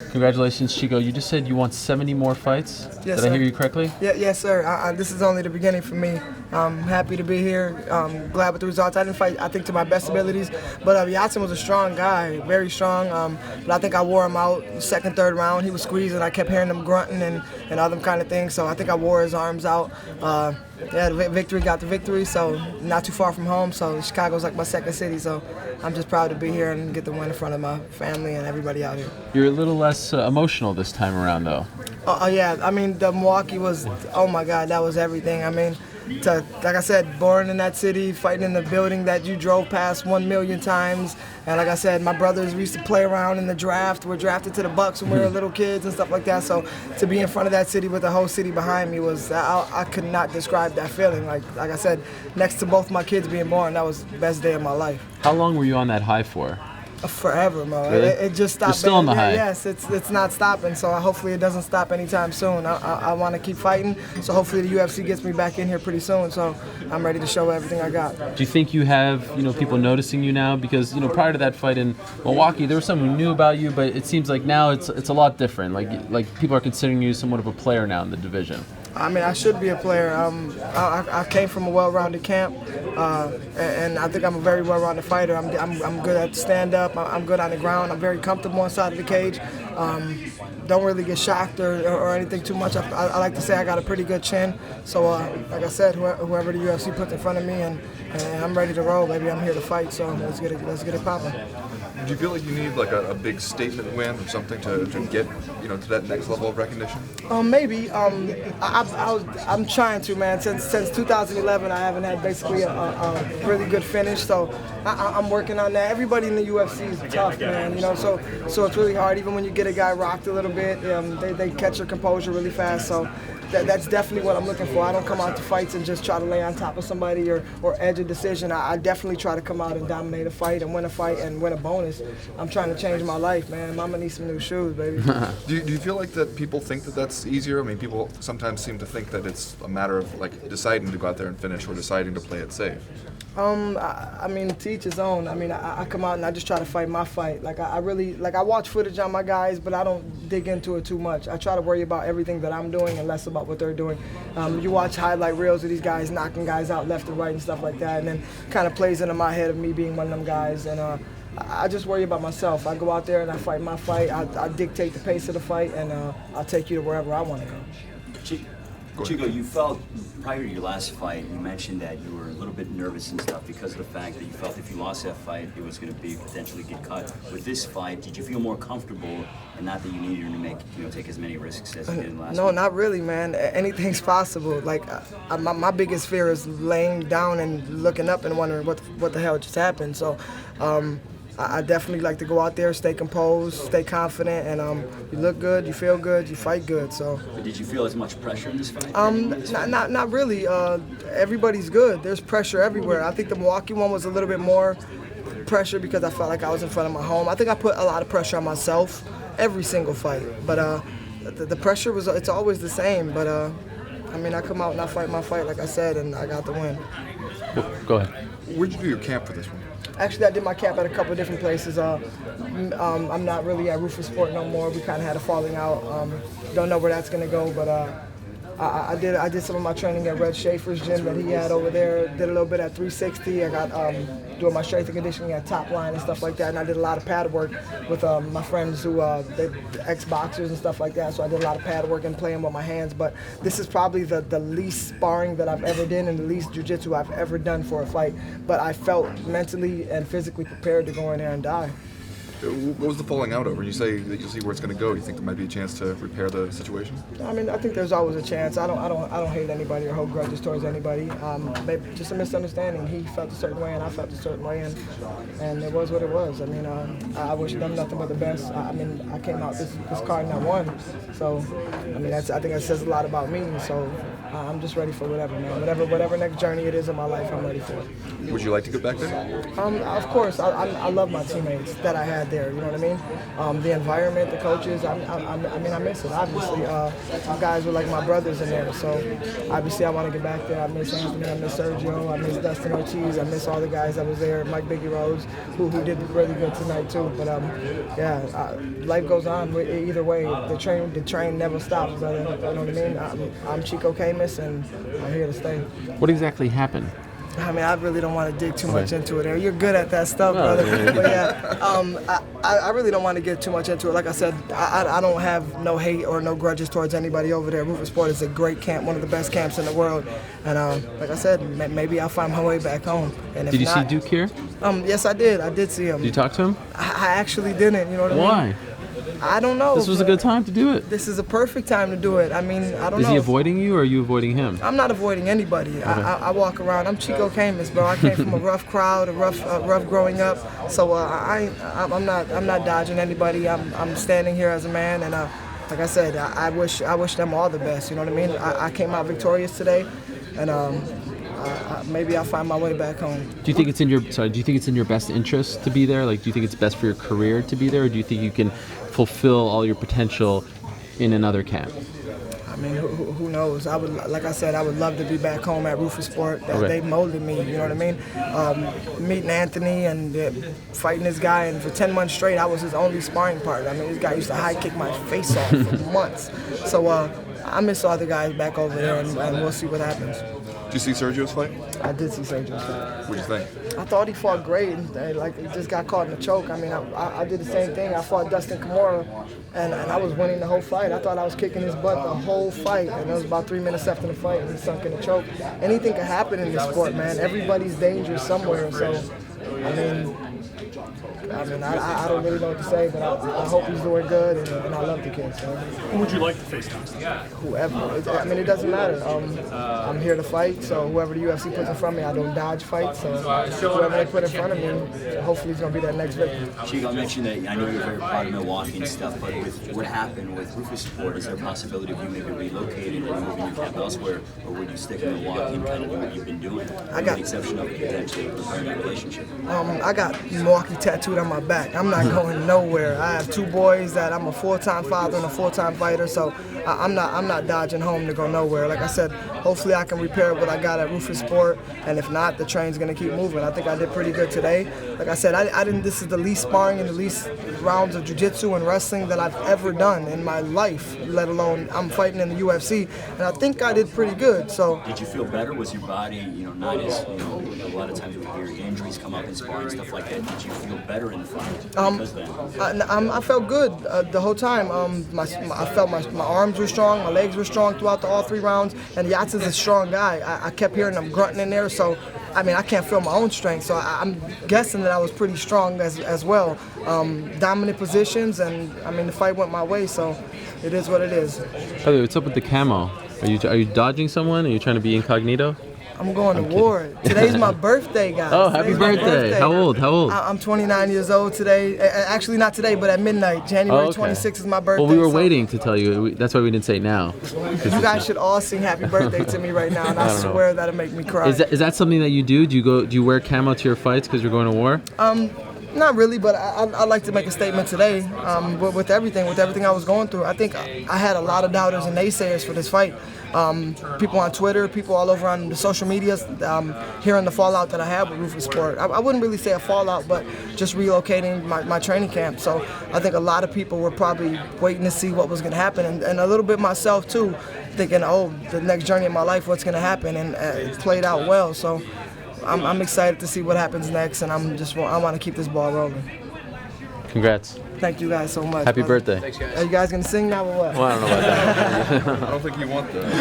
Congratulations, Chico. You just said you want 70 more fights. Yes, Did I sir. hear you correctly? Yes, sir. This is only the beginning for me. I'm happy to be here. Glad with the results. I didn't fight, I think, to my best abilities, but Yaotzin was a strong guy, very strong. But I think I wore him out second, third round. He was squeezing. I kept hearing him grunting and other kind of things. So I think I wore his arms out. Yeah, the victory got the victory. So not too far from home. So Chicago's like my second city. So I'm just proud to be here and get the win in front of my family and everybody out here. You're a little less emotional this time around, though. Oh yeah, I mean the Milwaukee was, oh my God, that was everything. I mean, like I said, born in that city, fighting in the building that you drove past 1,000,000 times, and like I said, my brothers, we used to play around in the draft. We're drafted to the Bucks when we were little kids and stuff like that. So to be in front of that city with the whole city behind me was, I could not describe that feeling. Like I said, next to both my kids being born, that was the best day of my life. How long were you on that high for? Forever, Mo. Really? It just stopped. You're still on the high. Yes, it's not stopping. So hopefully it doesn't stop anytime soon. I want to keep fighting. So hopefully the UFC gets me back in here pretty soon. So I'm ready to show everything I got. Do you think you have people noticing you now? Because prior to that fight in Milwaukee, there was someone who knew about you, but it seems like now it's a lot different. Like people are considering you somewhat of a player now in the division. I mean, I should be a player. I came from a well-rounded camp, and I think I'm a very well-rounded fighter. I'm good at stand-up. I'm good on the ground. I'm very comfortable inside of the cage. Don't really get shocked or anything too much. I like to say I got a pretty good chin. So, like I said, whoever the UFC puts in front of me, and I'm ready to roll, baby. I'm here to fight. So let's get it popping. Do you feel like you need like a big statement win or something to get to that next level of recognition? Maybe. I'm trying to, man. Since 2011, I haven't had basically a really good finish. So I'm working on that. Everybody in the UFC is tough, man. So it's really hard. Even when you get a guy rocked a little bit, they catch their composure really fast. So that's definitely what I'm looking for. I don't come out to fights and just try to lay on top of somebody or edge a decision. I definitely try to come out and dominate a fight and win a fight and win a bonus. I'm trying to change my life, man. Mama needs some new shoes, baby. Do you feel like that people think that that's easier? I mean, people sometimes seem to think that it's a matter of like deciding to go out there and finish or deciding to play it safe. I mean, to each his own. I mean, I come out and I just try to fight my fight. Like I watch footage on my guys, but I don't dig into it too much. I try to worry about everything that I'm doing and less about what they're doing. You watch highlight reels of these guys knocking guys out left and right and stuff like that, and then kind of plays into my head of me being one of them guys. And I just worry about myself. I go out there and I fight my fight. I dictate the pace of the fight, and I'll take you to wherever I want to go. Chico, you felt, prior to your last fight, you mentioned that you were a little bit nervous and stuff because of the fact that you felt if you lost that fight, it was going to be potentially get cut. With this fight, did you feel more comfortable and not that you needed to take as many risks as you did in the last No, one? not really, man. Anything's possible. Like, my biggest fear is laying down and looking up and wondering what the hell just happened. So, I definitely like to go out there, stay composed, stay confident, and you look good, you feel good, you fight good. So. But did you feel as much pressure in this fight? Not really. Everybody's good. There's pressure everywhere. I think the Milwaukee one was a little bit more pressure because I felt like I was in front of my home. I think I put a lot of pressure on myself every single fight. But the pressure it's always the same. But I mean, I come out and I fight my fight, like I said, and I got the win. Go ahead. Where'd you do your camp for this one? Actually, I did my camp at a couple of different places. I'm not really at Roufusport no more. We kind of had a falling out. Don't know where that's going to go, but I did some of my training at Red Schaefer's gym that he had over there. Did a little bit at 360. I got doing my strength and conditioning at Top Line and stuff like that. And I did a lot of pad work with my friends who they ex-boxers and stuff like that. So I did a lot of pad work and playing with my hands. But this is probably the least sparring that I've ever done and the least jiu-jitsu I've ever done for a fight. But I felt mentally and physically prepared to go in there and die. What was the falling out over? You say that you'll see where it's going to go. Do you think there might be a chance to repair the situation? I mean, I think there's always a chance. I don't hate anybody or hold grudges towards anybody. Maybe just a misunderstanding. He felt a certain way and I felt a certain way, and it was what it was. I mean, I wish them nothing but the best. I mean, I came out this card and I won. So, I mean, I think that says a lot about me. So, I'm just ready for whatever, man. Whatever next journey it is in my life, I'm ready for it. Would you like to get back there? Of course. I love my teammates that I had. not there. You know what I mean? The environment, the coaches. I mean, I miss it. Obviously, some guys were like my brothers in there. So obviously, I want to get back there. I miss Anthony. I miss Sergio. I miss Dustin Ortiz. I miss all the guys that was there. Mike Biggie Rose, who did really good tonight too. But life goes on. Either way, the train never stops, brother. You know what I mean? I'm Chico Camus, and I'm here to stay. What exactly happened? I mean, I really don't want to dig too much into it. You're good at that stuff, brother. But yeah, I really don't want to get too much into it. Like I said, I don't have no hate or no grudges towards anybody over there. Roufusport is a great camp, one of the best camps in the world. And like I said, maybe I'll find my way back home. And if Did you not, see Duke here? Yes, I did. I did see him. Did you talk to him? I actually didn't. You know what I mean? Why? I don't know. This was a good time to do it. This is a perfect time to do it. I mean, I don't know. Is he avoiding you, or are you avoiding him? I'm not avoiding anybody. Okay. I walk around. I'm Chico Camus, bro. I came from a rough crowd, a rough growing up. So I'm not dodging anybody. I'm standing here as a man, and like I said, I wish them all the best. You know what I mean? I came out victorious today, and maybe I'll find my way back home. Do you think it's in your best interest to be there? Like, do you think it's best for your career to be there, or do you think you can fulfill all your potential in another camp? I mean, who knows? Like I said, I would love to be back home at Roufusport. They molded me, you know what I mean? Meeting Anthony and fighting this guy, and for 10 months straight, I was his only sparring partner. I mean, this guy used to high kick my face off for months. So I miss all the guys back over there, and we'll see what happens. Did you see Sergio's fight? I did see Sergio's fight. What did you think? I thought he fought great. He just got caught in a choke. I mean, I did the same thing. I fought Dustin Camus, and I was winning the whole fight. I thought I was kicking his butt the whole fight, and there was about 3 minutes left in the fight, and he sunk in a choke. Anything can happen in this sport, man. Everybody's dangerous somewhere. So, I mean, I don't really know what to say, but I hope he's doing good, and I love the kid. So. Who would you like to face next? Whoever. I mean, it doesn't matter. I'm here to fight, so whoever the UFC puts in front of me, I don't dodge fights. So whoever they put in front of me, hopefully he's going to be that next victim. Chico, I mentioned that I know you're very proud of Milwaukee and stuff, but with what happened with Roufusport, is there a possibility of you maybe relocating or moving your camp elsewhere, or would you stick in Milwaukee and kind of do what you've been doing? With the exception of potentially repairing that relationship. I got Milwaukee tattooed on my back. I'm not going nowhere. I have 2 boys that I'm a full-time father and a full-time fighter, so I'm not dodging home to go nowhere. Like I said, hopefully I can repair what I got at Roufusport, and if not, the train's gonna keep moving. I think I did pretty good today. Like I said, I didn't. This is the least sparring and the least rounds of jiu-jitsu and wrestling that I've ever done in my life, let alone I'm fighting in the UFC, and I think I did pretty good. So did you feel better? Was your body, not as, a lot of times we hear injuries come up in sparring, stuff like that. Did you feel better in the fight? I felt good the whole time. I felt my arms were strong, my legs were strong throughout all 3 rounds, and Yaotzin's a strong guy. I kept hearing him grunting in there, so I mean, I can't feel my own strength, so I'm guessing that I was pretty strong as well. Dominant positions, and I mean, the fight went my way, so it is what it is. By the way, what's up with the camo? Are you dodging someone? Are you trying to be incognito? I'm going to war. Today's my birthday, guys. Oh, happy birthday. How old? I'm 29 years old today. Actually, not today, but at midnight. January 26th is my birthday. Well, we were waiting to tell you. That's why we didn't say it now. You guys should all sing happy birthday to me right now, and I swear that'll make me cry. Is that something that you do? Do you wear camo to your fights because you're going to war? Not really, but I'd like to make a statement today. With everything I was going through, I think I had a lot of doubters and naysayers for this fight. People on Twitter, people all over on the social medias, hearing the fallout that I had with Roufusport. I wouldn't really say a fallout, but just relocating my training camp. So I think a lot of people were probably waiting to see what was going to happen, and a little bit myself too, thinking, oh, the next journey of my life, what's going to happen, and it played out well. So I'm excited to see what happens next, and I want to keep this ball rolling. Congrats. Thank you guys so much. Happy birthday. Thanks, guys. Are you guys going to sing now or what? Well, I don't know about that. I don't think you want that.